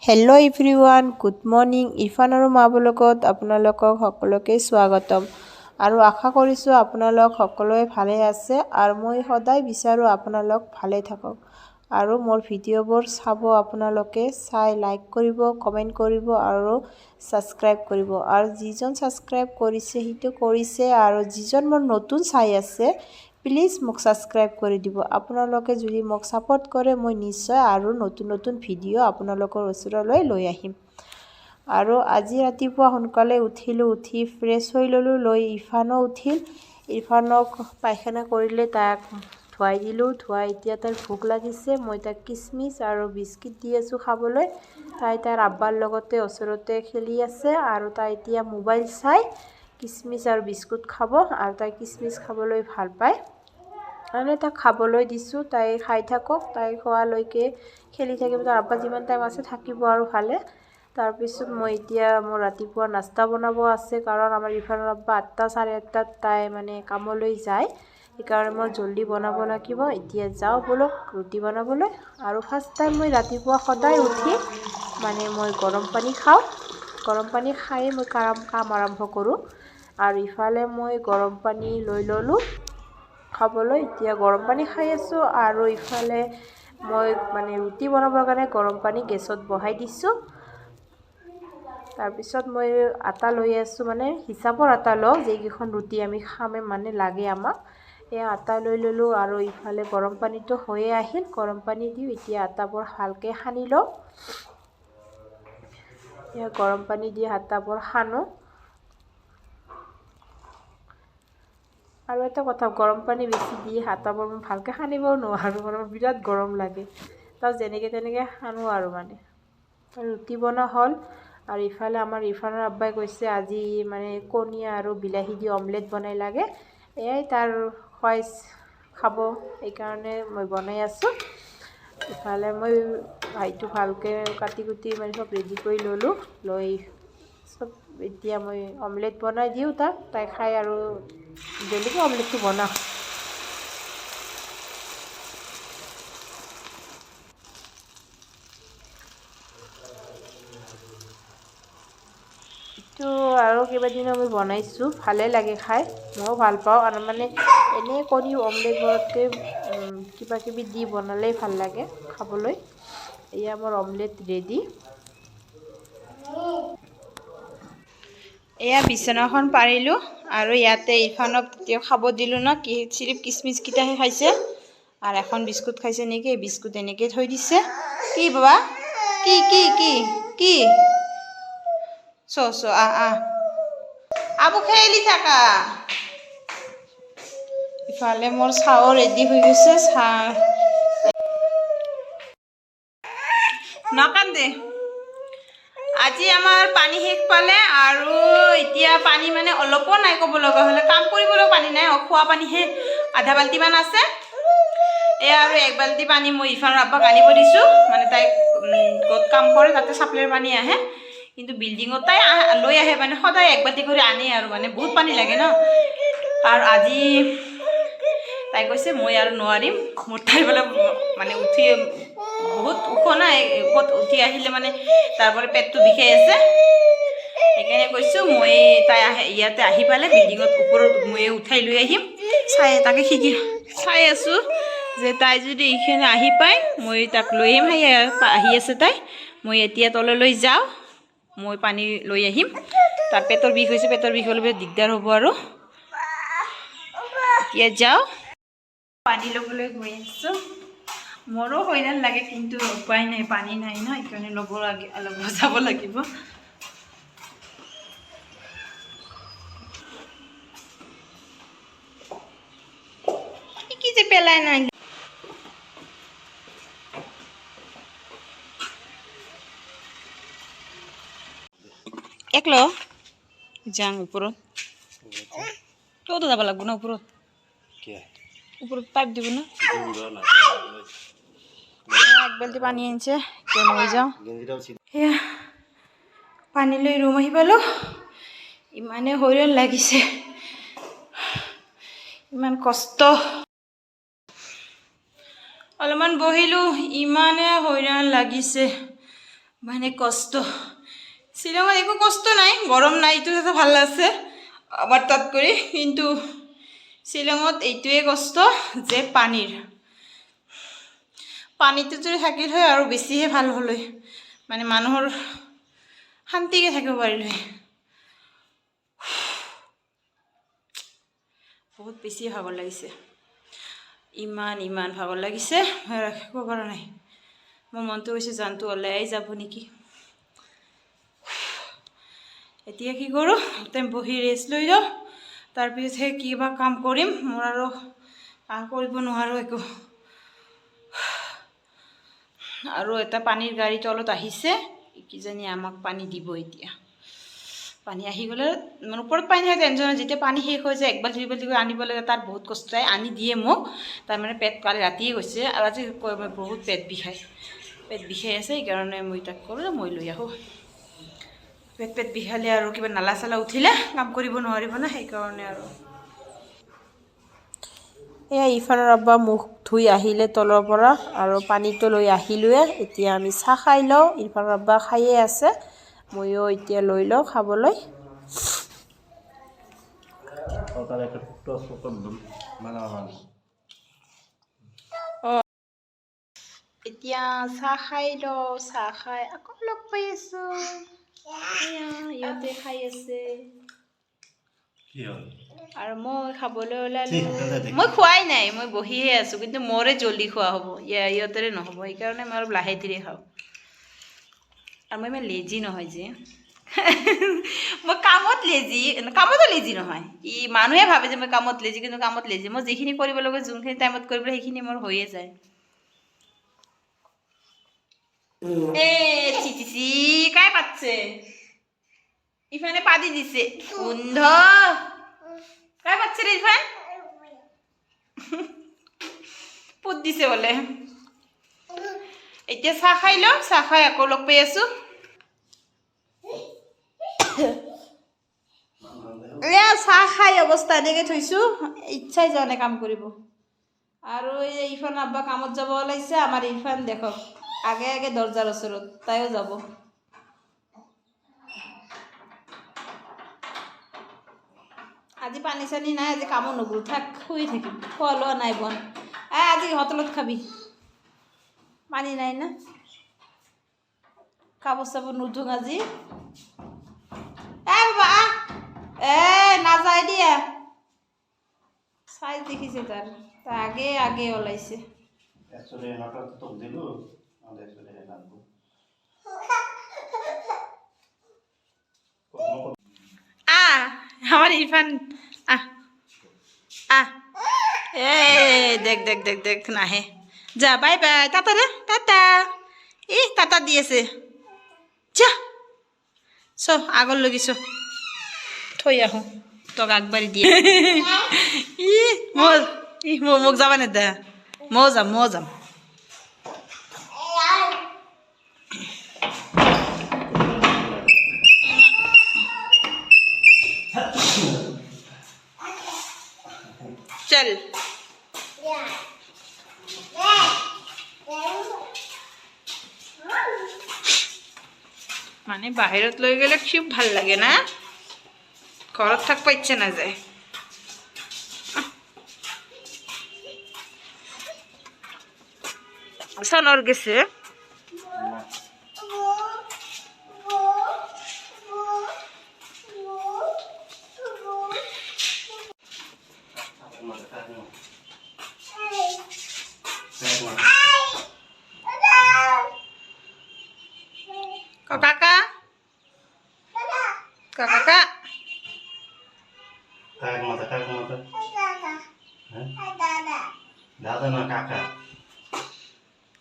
Hello' everyone, good morning. Irfan আৰু মা ব্লগত আপোনালোকক সকলোকে স্বাগতম আৰু আশা কৰিছোঁ আপোনালোক সকলোৱে ভালে আছে আৰু মই সদায় বিচাৰোঁ আপোনালোক ভালে থাকক আৰু মোৰ ভিডিঅ'বোৰ চাব। আপোনালোকে চাই লাইক কৰিব, কমেণ্ট কৰিব আৰু ছাবস্ক্ৰাইব কৰিব। আৰু যিজন ছাবস্ক্ৰাইব কৰিছে সেইটো কৰিছে আৰু যিজন মোৰ নতুন চাই আছে প্লিজ মোক ছাবস্ক্ৰাইব কৰি দিব। আপোনালোকে যদি মোক ছাপোৰ্ট কৰে মই নিশ্চয় আৰু নতুন নতুন ভিডিঅ' আপোনালোকৰ ওচৰলৈ লৈ আহিম। আৰু আজি ৰাতিপুৱা সোনকালে উঠিলোঁ, উঠি ফ্ৰেছ হৈ ল'লোঁ, লৈ ইৰফানো উঠিল। ইৰফানক পায়খানা কৰিলে তাক ধুৱাই দিলোঁ। ধুৱাই এতিয়া তাইৰ ভোক লাগিছে, মই তাক কিচমিচ আৰু বিস্কিট দি আছোঁ খাবলৈ। তাই তাৰ আব্বাৰ লগতে ওচৰতে খেলি আছে আৰু তাই এতিয়া মোবাইল চাই কিচমিচ আৰু বিস্কুট খাব আৰু তাই কিচমিচ খাবলৈ ভাল পায় আৰু তাক খাবলৈ দিছোঁ। তাই খাই থাকক, তাই খোৱালৈকে খেলি থাকিব। তাৰ আব্বা যিমান টাইম আছে থাকিব আৰু ভালে। তাৰপিছত মই এতিয়া মোৰ ৰাতিপুৱা নাস্তা বনাব আছে, কাৰণ আমাৰ ইৰফানৰ আব্বা 8টা, 8:30 তাই মানে কামলৈ যায়, সেইকাৰণে মই জল্দি বনাব লাগিব। এতিয়া যাওঁ বলক ৰুটি বনাবলৈ। আৰু ফাৰ্ষ্ট টাইম মই ৰাতিপুৱা সদায় উঠি মানে মই গৰম পানী খাওঁ। গৰম পানী খায়ে মই কাম আৰম্ভ কৰোঁ। আৰু ইফালে মই গৰম পানী লৈ ল'লোঁ খাবলৈ। এতিয়া গৰম পানী খাই আছোঁ আৰু ইফালে মই মানে ৰুটি বনাবৰ কাৰণে গৰম পানী গেছত বহাই দিছোঁ। তাৰপিছত মই আটা লৈ আছোঁ, মানে হিচাপৰ আটা লওঁ, যিকেইখন ৰুটি আমি খামে মানে লাগে আমাক। এই আটা লৈ ল'লোঁ আৰু ইফালে গৰম পানীটো হৈয়ে আহিল। গৰম পানী দিওঁ, এতিয়া আটাবোৰ ভালকৈ সানি লওঁ। এতিয়া গৰম পানী দি আটাবোৰ সানো। আৰু এটা কথা, গৰম পানী বেছি দি আটাবোৰ মই ভালকৈ সানিবও নোৱাৰোঁ, কাৰণ বিৰাট গৰম লাগে। তাত যেনেকৈ তেনেকৈ সানো আৰু মানে। ৰুটি বনোৱা হ'ল আৰু ইফালে আমাৰ ইৰফানৰ আব্বাই কৈছে আজি মানে কণী আৰু বিলাহী দি অমলেট বনাই লাগে, এয়াই তাৰ খোৱাইছ খাব, সেইকাৰণে মই বনাই আছোঁ। ইফালে মই ভাইটো ভালকৈ কাটি কুটি মানে চব ৰেডি কৰি ল'লোঁ। লৈ চব এতিয়া মই অমলেট বনাই দিওঁ তাক, তাই খাই আৰু জলদি অমলেটটো বনাওঁ। এইটো আৰু কেইবাদিনো মই বনাইছোঁ, ভালে লাগে খাই, ময়ো ভাল পাওঁ। আৰু মানে এনেই কণী অমলেট বনাতকৈ কিবা কিবি দি বনালেই ভাল লাগে খাবলৈ। এয়া মোৰ অমলেট ৰেডি। এয়া বিচনাখন পাৰিলোঁ আৰু ইয়াতে ইৰফানক খাব দিলোঁ ন, চিৰিপ কিচমিচকেইটাহে খাইছে আৰু এখন বিস্কুট খাইছে নেকি, বিস্কুট এনেকৈ থৈ দিছে। কি বাবা, কি কি কি কি চ আবু খেলি থাকা। ইফালে মোৰ চাহও ৰেডি হৈ গৈছে। চাহ নকান্দে। আজি আমাৰ পানী শেষ পালে আৰু এতিয়া পানী মানে অলপো নাই ক'ব লগা হ'লে, কাম কৰিবলৈ পানী নাই, খোৱা পানীহে আধা বাল্টিমান আছে। এয়া আৰু 1 বাল্টি পানী মই ইৰফানৰ আব্বাক আনিব দিছোঁ, মানে তাই ক'ত কাম কৰে তাতে চাপ্লাইৰ পানী আহে, কিন্তু বিল্ডিঙত তাই লৈ আহে, মানে সদায় 1 বাল্টি কৰি আনে আৰু মানে বহুত পানী লাগে ন। আৰু আজি তাই কৈছে মই আৰু নোৱাৰিম, মোৰ তাই বোলে মানে উঠি বহুত ওখ নাই, ওখত উঠি আহিলে মানে তাৰপৰা পেটটো বিষাই আছে। সেইকাৰণে কৈছোঁ মই তাই ইয়াতে আহি পালে বিল্ডিঙত ওপৰত মই উঠাই লৈ আহিম। তাকে চাই আছোঁ যে তাই যদি এইখিনি আহি পায় মই তাক লৈ আহিম। আহি আছে তাই, মই এতিয়া তললৈ যাওঁ, মই পানী লৈ আহিম। তাৰ পেটৰ বিষ হৈছে, পেটৰ বিষ হ'লে দিগদাৰ হ'ব আৰু। এতিয়া যাওঁ, পানী ল'বলৈ গৈ আছোঁ। মোৰো হইৰাণ লাগে, কিন্তু উপায় নাই, পানী নাই ন, সেইকাৰণে ল'ব যাব লাগিব। কি যে পেলাই নাই একল যাং ওপৰত, ক'তো যাব লাগিব না ওপৰত, ওপৰত পাইপ দিব না। 1 বাল্টি পানী আনিছে, এতিয়া মই যাওঁ। সেয়া পানী লৈ ৰুম আহি পালোঁ। ইমানে হইৰাণ লাগিছে, ইমান কষ্ট। অলপমান বহিলোঁ, ইমানে হইৰাণ লাগিছে। মানে কষ্ট শ্বিলঙত একো কষ্ট নাই গৰম নাই এইটো এটা ভাল আছে আমাৰ তাত কৰি কিন্তু শ্বিলঙত এইটোৱে কষ্ট যে পানীটো যদি থাকিল হয় আৰু বেছিহে ভাল হ'ল হয় মানে মানুহৰ শান্তিকে থাকিব পাৰিল হয় বহুত বেছি ভাগৰ লাগিছে ইমান ভাগৰ লাগিছে ৰাখিব পৰা নাই মোৰ মনটো কৈছে জানটো ওলাই যাব নেকি এতিয়া কি কৰোঁ বহি ৰেষ্ট লৈ লওঁ তাৰপিছতহে কিবা কাম কৰিম মোৰ আৰু কৰিব নোৱাৰোঁ একো আৰু এটা পানীৰ গাড়ী তলত আহিছে কিজানি আমাক পানী দিব এতিয়া পানী আহি গ'লে মানে ওপৰত পানী নহয় টেনশ্যন যেতিয়া পানী শেষ হৈ যায় এক বাল্টি দুই বাল্টি কৰি আনিব লাগে তাত বহুত কষ্ট হয় আনি দিয়ে মোক তাৰমানে পেট কালি ৰাতিয়ে গৈছে আৰু আজি বহুত পেট বিষাই আছে সেইকাৰণে মই তাক কৰোঁ মই লৈ আহোঁ পেট বিষালে আৰু কিবা নালা চালা উঠিলে কাম কৰিব নোৱাৰিব না সেইকাৰণে আৰু এয়া ইৰফানৰ আব্বা মুখ ধুই আহিলে তলৰ পৰা আৰু পানীটো লৈ আহিলোৱে এতিয়া আমি চাহ খাই লওঁ ইৰফানৰ আব্বা খায়ে আছে ময়ো এতিয়া লৈ লওঁ খাবলৈ এতিয়া চাহ খাই লওঁ চাহ খাই আকৌ লগ পাই আছোঁ ইহঁতে খাই আছে আৰু মই খাবলৈ ওলালোঁ মই খোৱাই নাই মই বহিহে আছোঁ কিন্তু মোৰে জল্দি খোৱা হ'ব ইহঁতৰে নহ'ব সেইকাৰণে মই অলপ লাহে ধীৰে খাওঁ আৰু মই ইমান লেজি নহয় যে মই কামতো লেজি নহয় মানুহে ভাবে যে মই কামত লেজি কিন্তু কামত লেজি মই যিখিনি কৰিব লাগে যোনখিনি টাইমত কৰিব লাগে সেইখিনি মোৰ হৈয়ে যায় চিচিচি কাই পাচ্ছে ইফানে পাদি দিছে বন্ধ কাই পাচ্ছে রে ইরফান পুত দিছে বলে এতিয়া চাহ খাই লওঁ চাহ খাই আকৌ লগ পাই আছোঁ এয়া চাহ খাই অৱস্থা এনেকৈ থৈছোঁ ইচ্ছাই যোৱা নাই কাম কৰিব আৰু এই ইৰফান আব্বা কামত যাব ওলাইছে আমাৰ ইৰফান দেখক আগে দৰজাৰ ওচৰত তাইও যাব আজি পানী চানী নাই আজি কামো নকৰোঁ থাক শুই থাকিম খোৱা লোৱা নাই বন আজি হোটেলত খাবি পানী নাই না কাপোৰ চাপোৰ নুধুং আজি বাবা নাযায় দিয়া চাইজ দেখিছে তাৰ আগে ওলাইছে আমার ইরফান দেখ নাহে যা বাই বাই টাটা রে টাটা টাটা দিয়েছে যা আগর লগিছ থৈ আহো তোক আগবাড়ি দিয়ে মোক যাবা নেদা ময়ো যাম চল মানে বাহিৰত লৈ গেলে খুব ভাল লাগে না ঘৰত থাকবা ইচ্ছা নাযায় সনর গেছে Kakak. Dadah na kakak.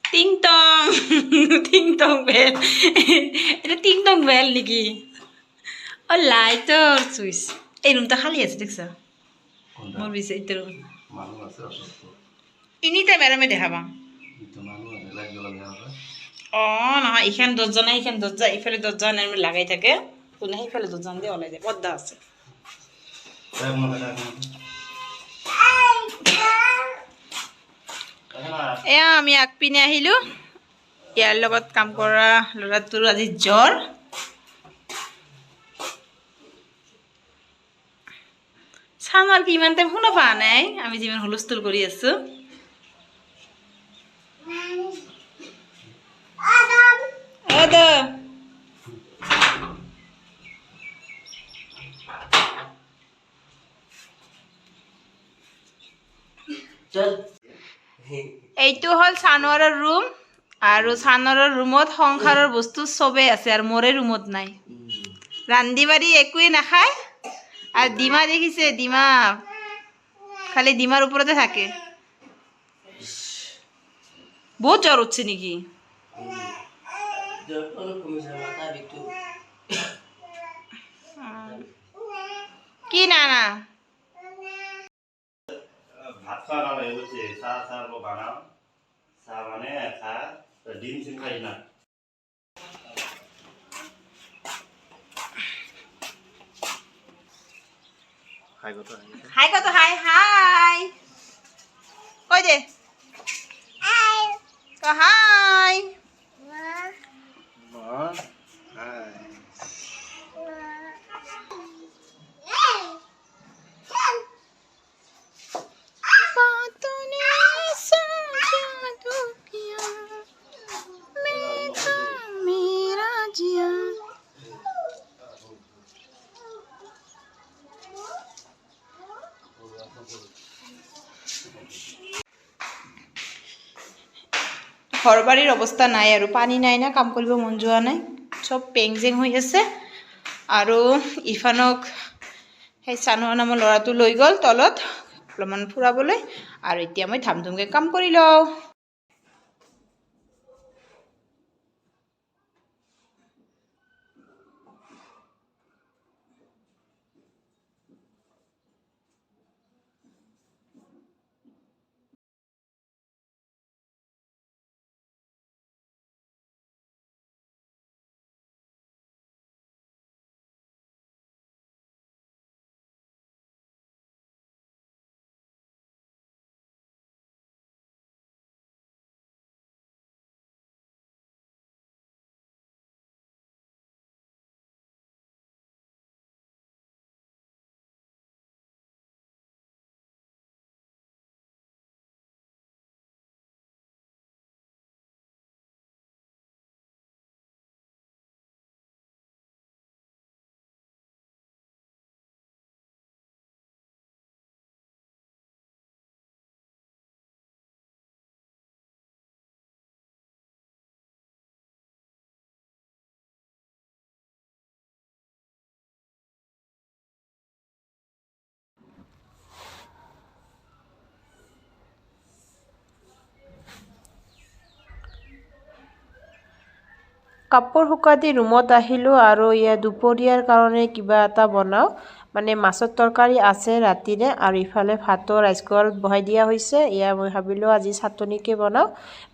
Ting tong. Ting tong bell. Itu ting tong bell niki. Oh lighter Swiss. Roomটা খালি আছে দেখছ মোর বিছে এই রুম মানুষ আছে অসুস্থ ইনিতে মেরামে দেখাবা তো মানুষ লাইট জ্বলা দেখাবা নহয় এইখান দরজা নাই এইখান দরজা এইফালে দরজা নাই লাগাই থাকে কোনে সেইফালে দরজা দিয়ে ওলাই যায় পর্দা আছে আমি আগ পিনে আহিলো ইয়াৰ লগত কাম কৰা ল'ৰাটোৰ আজি জ্বৰ। চাম আৰু ইমান টাইম শুনা পোৱা নাই আমি যিমান হুলস্থুল কৰি আছো। এইটো হ'ল চানৱাৰৰ ৰুম আৰু চানৱাৰৰ ৰুমত সংসাৰৰ বস্তু চবেই আছে আৰু মোৰে ৰুমত নাই। ৰান্ধি বাঢ়ি একোৱে নাখায় আৰু ডিমা দেখিছে, ডিমা খালি ডিমাৰ ওপৰতে থাকে। বহুত জ্বৰ উঠছে নেকি? কি না না ভাত খাওয়া নালাগে বুঝছি চাহ বানাও চাহ মানে খা ডিম সিম খাই না হাই কত হাই হাই কই দে হাই ঘৰ বাৰীৰ অৱস্থা নাই আৰু পানী নাই না, কাম কৰিব মন যোৱা নাই, চব পেংজেং হৈ আছে। আৰু ইৰফানক সেই চানুৱা নামৰ ল'ৰাটো লৈ গ'ল তলত অলপমান ফুৰাবলৈ আৰু এতিয়া মই ধাম ধুমকৈ কাম কৰি লওঁ। কাপোৰ শুকাই দি ৰুমত আহিলোঁ আৰু ইয়াত দুপৰীয়াৰ কাৰণে কিবা এটা বনাওঁ, মানে মাছৰ তৰকাৰী আছে ৰাতিৰে আৰু ইফালে ভাতো ৰাইচ কুকাৰত বহাই দিয়া হৈছে। এয়া মই ভাবিলোঁ আজি চাটনিকে বনাওঁ,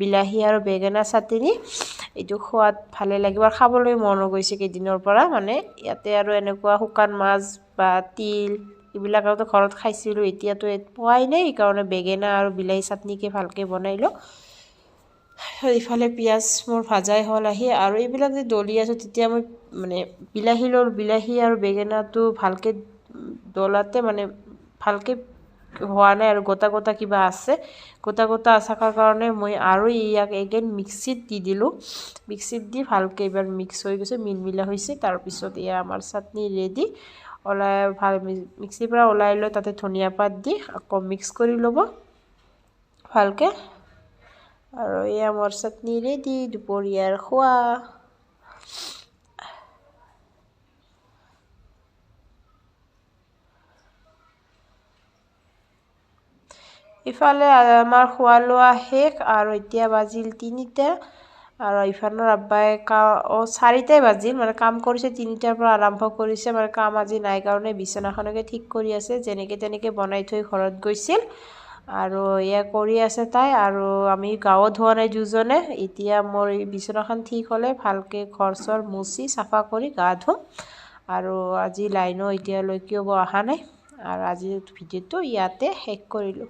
বিলাহী আৰু বেঙেনা চাটনি। এইটো খোৱাত ভালে লাগিব আৰু খাবলৈ মন গৈছে কেইদিনৰ পৰা, মানে ইয়াতে আৰু এনেকুৱা শুকান মাছ বা তিল এইবিলাক আৰু ঘৰত খাইছিলোঁ, এতিয়াতো পোৱাই নাই, সেইকাৰণে বেঙেনা আৰু বিলাহী চাটনিকে ভালকৈ বনাই লওঁ। ইফালে পিঁয়াজ মোৰ ভাজাই হ'ল আহি, আৰু এইবিলাক যে দলি আছোঁ তেতিয়া মই মানে বিলাহী আৰু বেঙেনাটো ভালকৈ দলাতে মানে ভালকৈ হোৱা নাই আৰু গোটা গোটা কিবা আছে, গোটা গোটা থকাৰ কাৰণে মই আৰু ইয়াক এগেইন মিক্সিত দি দিলোঁ। মিক্সিত দি ভালকৈ এইবাৰ মিক্স হৈ গৈছে, মিলমিলা হৈছে। তাৰপিছত এয়া আমাৰ চাটনি ৰেডি। মিক্সিৰ পৰা ওলাই লৈ তাতে ধনিয়া পাত দি আকৌ মিক্স কৰি ল'ব ভালকৈ। আৰু এয়া মোৰ চাটনি ৰেডি, দুপৰীয়াৰ খোৱা। ইফালে আমাৰ খোৱা লোৱা শেষ আৰু এতিয়া বাজিল 3টা আৰু ইফালৰ আব্বাই 4টাই বাজিল, মানে কাম কৰিছে 3টাৰ পৰা আৰম্ভ কৰিছে, মানে কাম আজি নাই কাৰণে বিচনাখনকে ঠিক কৰি আছে, যেনেকৈ তেনেকৈ বনাই থৈ ঘৰত গৈছিল আৰু এয়া কৰি আছে তাই। আৰু আমি গাও ধোৱা নাই দুজনে, এতিয়া মোৰ এই বিচনাখন ঠিক হ'লে ভালকৈ ঘৰ চৰ মুচি চাফা কৰি গা ধুম। আৰু আজি লাইনো এতিয়ালৈকেও অহা নাই আৰু আজিৰ ভিডিঅ'টো ইয়াতে শেষ কৰিলোঁ।